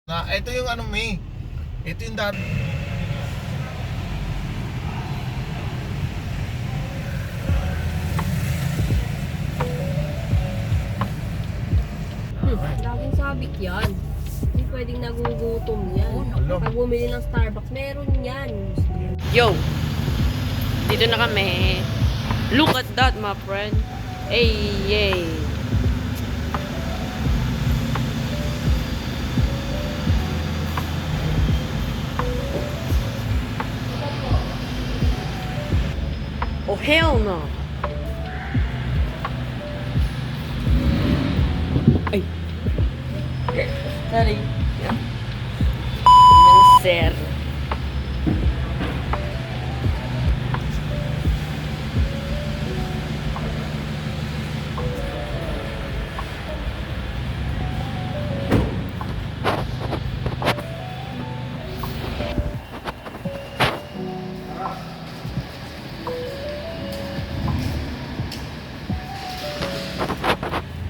Na, ito yung ano, May. Ito yung dati. Laging sabik yan. Hindi pwedeng nagugutom yan. Hello. Pag bumili ng Starbucks, meron yan. Yo! Dito na kami. Look at that, my friend. Hey, yay! Oh, hell no! Ay! Sorry. Sir.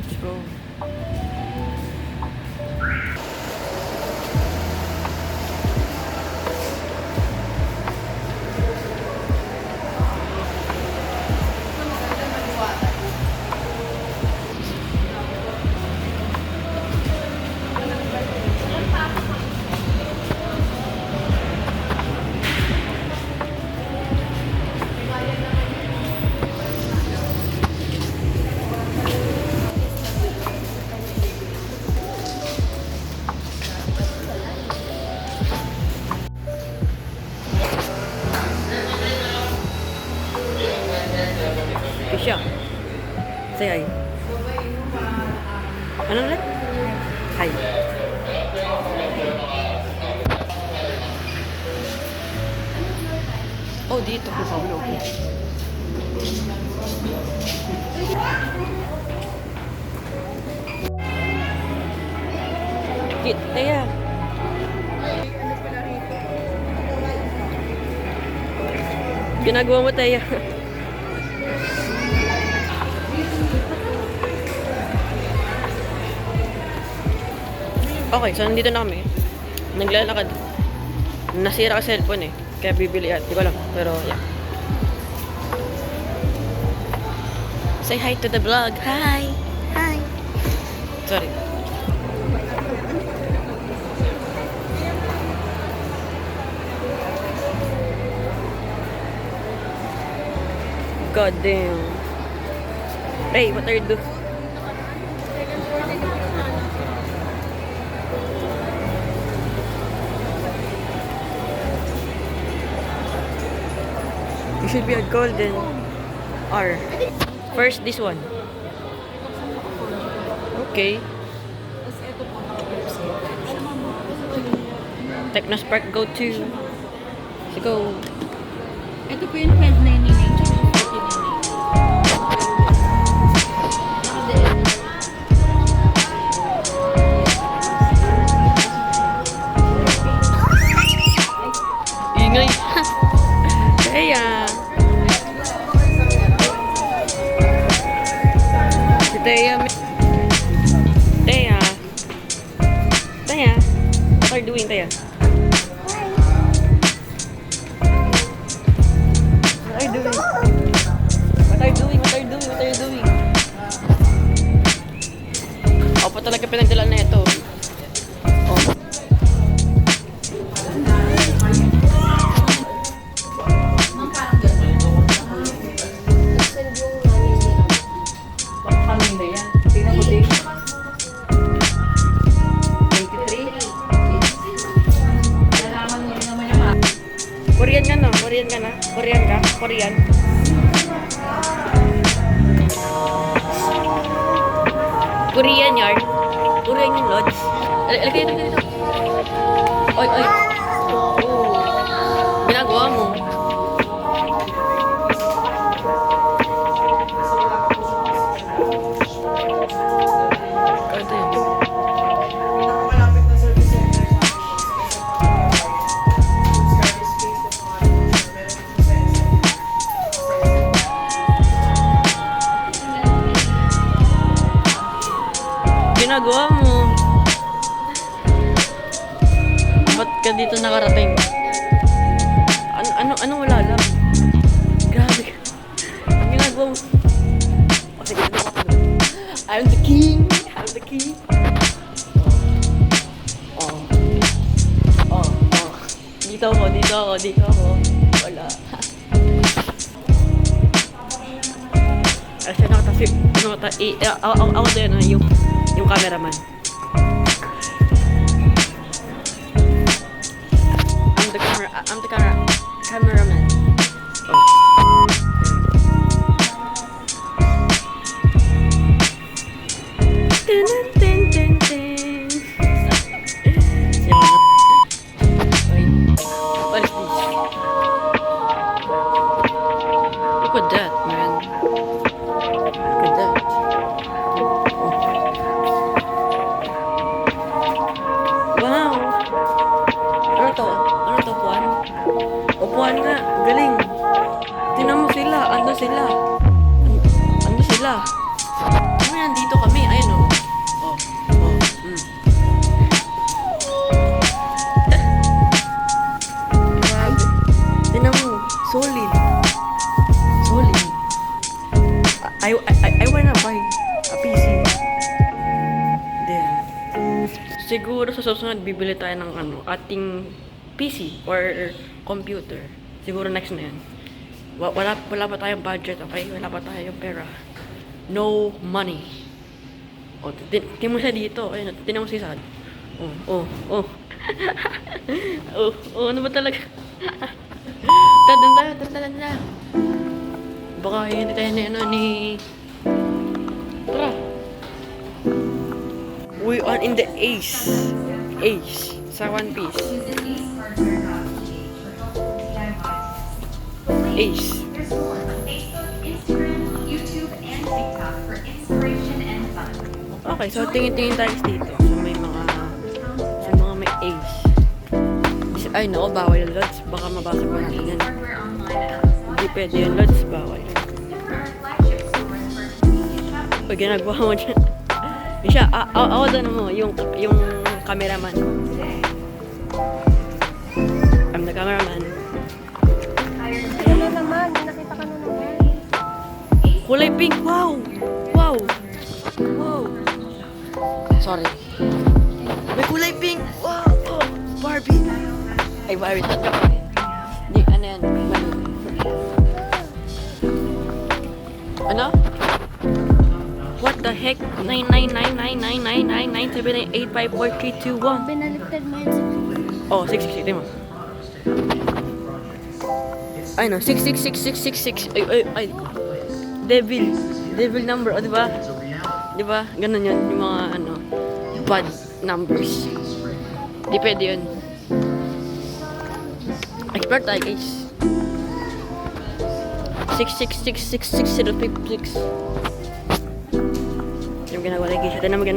Let's go. Kisha. Say hi. Ano ulit? Hi. Oh, dito ko sa vlog. Kita ya. Ginagawa mo tayo. Okay, so nandito na kami. Naglalakad. Nasira ka cellphone eh. Kaya bibili at di ko alam. Pero yeah. Say hi to the vlog. Hi! Hi! Sorry. God damn. Hey, what are you doing? You should be a golden R. First, this one. Okay. Technospark, go to. Let's go. Ito po yung head na yun. Ingay. Kaya. Si Teya. Teya. Teya. What are you doing, Teya? What are you doing? What are you doing? What are you doing? What are you doing? Ako pa talaga pinagdala na ito. Oh. Korean ka no? Korean ka na? Korean ka? Korean? Korean yar? Korean yung lodge? Lagay dito. Oy, oy. Oh. Ginagawa mo. Ito yun. Ginagawa mo. ka dito nakarating? Ano wala lang? Grabe ka. Ang ginagawa mo. O sige, dito ako. I'm the king. I'm the king. Oh. Dito ako. Wala. Kasi nakatasip. Ako din, yung cameraman. I'm the cameraman. Oh. What is this? Look at that, man. Look at that. Wow. Ano to, upuan? Upuan nga. Galing. Tingnan mo sila. Ando sila. Ano yan? Dito kami. Ayun o. Grabe. Tingnan mo. Solid. I wanna buy a PC. Then, siguro sa susunod bibili tayo ng ating PC or computer. Siguro next na yan. Wala pa tayong budget, okay? Wala pa tayong pera. No money. O, tingnan mo siya dito. Ayun, tingnan mo si Sad. Oh, ano ba talaga? Tanda. Baka hindi tayo ni Tara. We are in the Ace sa One Piece. Ace. There's more on Facebook, Instagram, YouTube, and TikTok for inspiration and fun. Okay, so tingin tayo dito. So may may Ace. Ay nako, bawal yung Lods. Baka mabasa pa natin yan. Hardware online at Amazon. Hindi pwede yung Lods, bawal. Through our flagship stores for convenient shopping. Pag ginagawa mo dyan. Siya, ako doon mo, yung cameraman. I'm the cameraman. Ano na naman? May nakita ka na naman. Kulay pink, wow! Sorry. May kulay pink, wow! Oh, Barbie! Ay, Barbie, shut ka pa. Di, ano yan? Mali. Ano? What the heck? 999999997985432 Binaligtad mo yun sa Oh, 666, di mo. Ay no, 66666. Ay. Devil number, oh, di ba? Di ba? Ganun yun, yung mga bad numbers. Di pwede yun. Expert tayo, guys. 6666606. Yung ginagawa ni Keisha. Tanong mo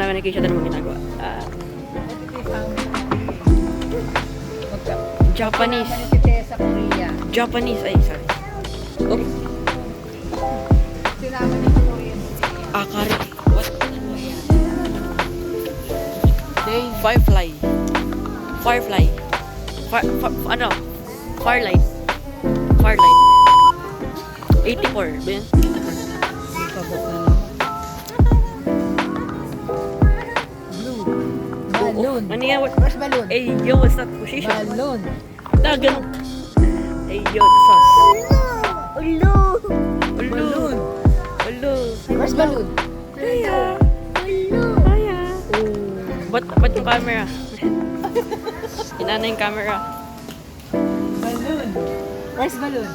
ginagawa. Japanese. sa Korea. Japanese, ay, sorry. Okay. Sinama niya sa Korea. Akari. What? Firefly. Firelight. 84. Ba yan? Balloon. Ano yan? Where's balloon? Hey, yo, what's that position? Balloon. Ganun. Hey, yo, the sauce. Ulo. Balloon. Where's balloon? Hiya. Ba't yung camera? Inana yung camera. Balloon. Where's balloon?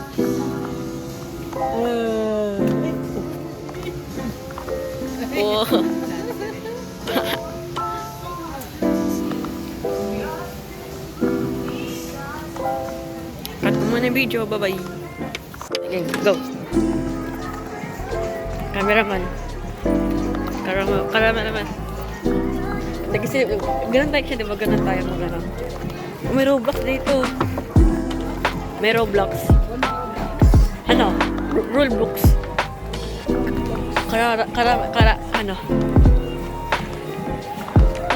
Oh. Cut mo muna yung video. Bye-bye. Okay, go. Cameraman. Cameraman. Kasi, ganun tayo siya, di ba? Ganun tayo mo ganun. May Roblox dito. May Roblox. Ano? Rulebooks. Ano?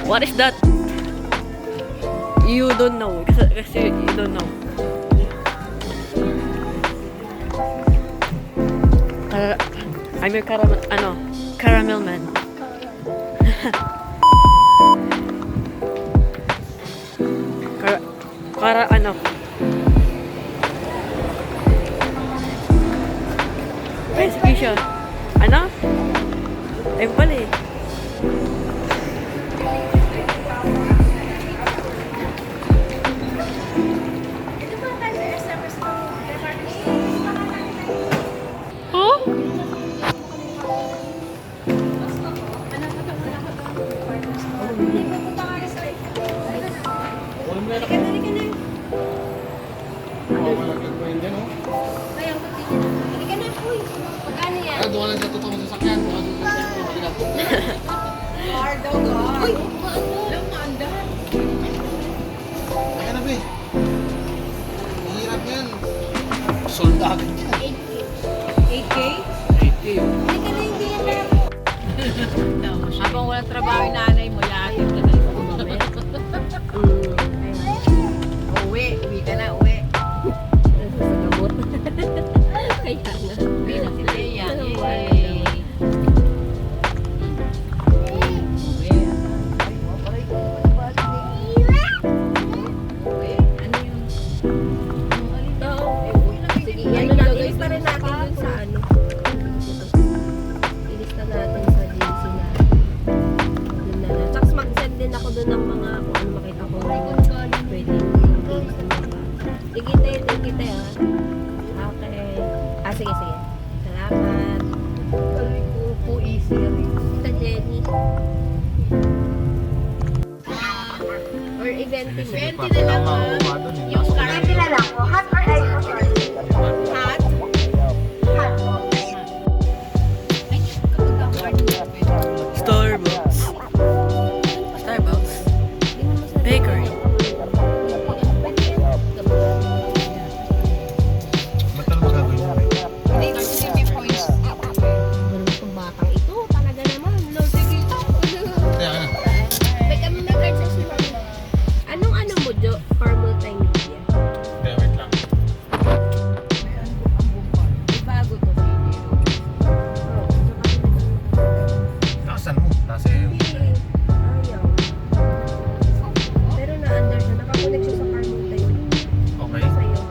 What is that? You don't know. Kasi you don't know. I'm your caramel man. Ano? Execution. Ano? Ayun pala eh. Oh? Malaglag pa yun din, oh. Halika na, uy. Magkano yan? Ah, doon lang sa totoong sasakyan. Doon sa sasakyan. Malaglag. Uy, alam mo, andar. Kaya na, be. Hirap yan. Sold agad yan. 8K? 8K. Halika na, hindi yan na. Habang walang trabaho yung nanay mo, yahatid ka na yung mamaya. Uwi ka na, uwi. Sa gamot. Kaya nga. Uwi na si Leia. Yay. Uwi. Ano yung... Sige, ano na, ilista rin natin dun sa ano. Ilista natin sa GC na. Dun na lang. Tapos mag-send din ako dun ng mga kung ano makita ko. Pwede ilista mo ba. Sige tayo ah. Okay. Ah, sige. Salamat. Upo easy rin. Tita Jenny. Or eventing. Pati na lang makukuha doon. Yung Pwede na lang po. Hot or ice po, sir? Hot. Hot po. Ay, kapag ang party mo, pwede. Starbucks. Bakery. Ba't ano magagawin mo, be? Hindi, kasi may points. Itong batang ito, talaga naman. No, sige. Kaya ka na. Ba't kami nag-card sa sila? Anong ano mo, Jo? For multimedia. Hindi, wait lang. May ano ang bumpa. May bago to, hindi. Oo. Nakasan mo. Nasa yung... Ayaw. Pero na-under siya. Nakakonect siya sa car multimedia. Okay. Sa'yo.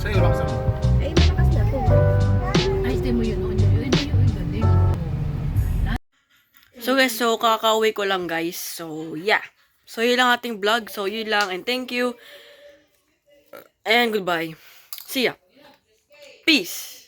Sa'yo, lakasan mo. Ay, malakas na to. Ay, stay mo yun. Yun, galing. So guys, kakauwi ko lang guys. So yeah. So yun lang ating vlog. So yun lang and thank you. And goodbye. See ya. Peace.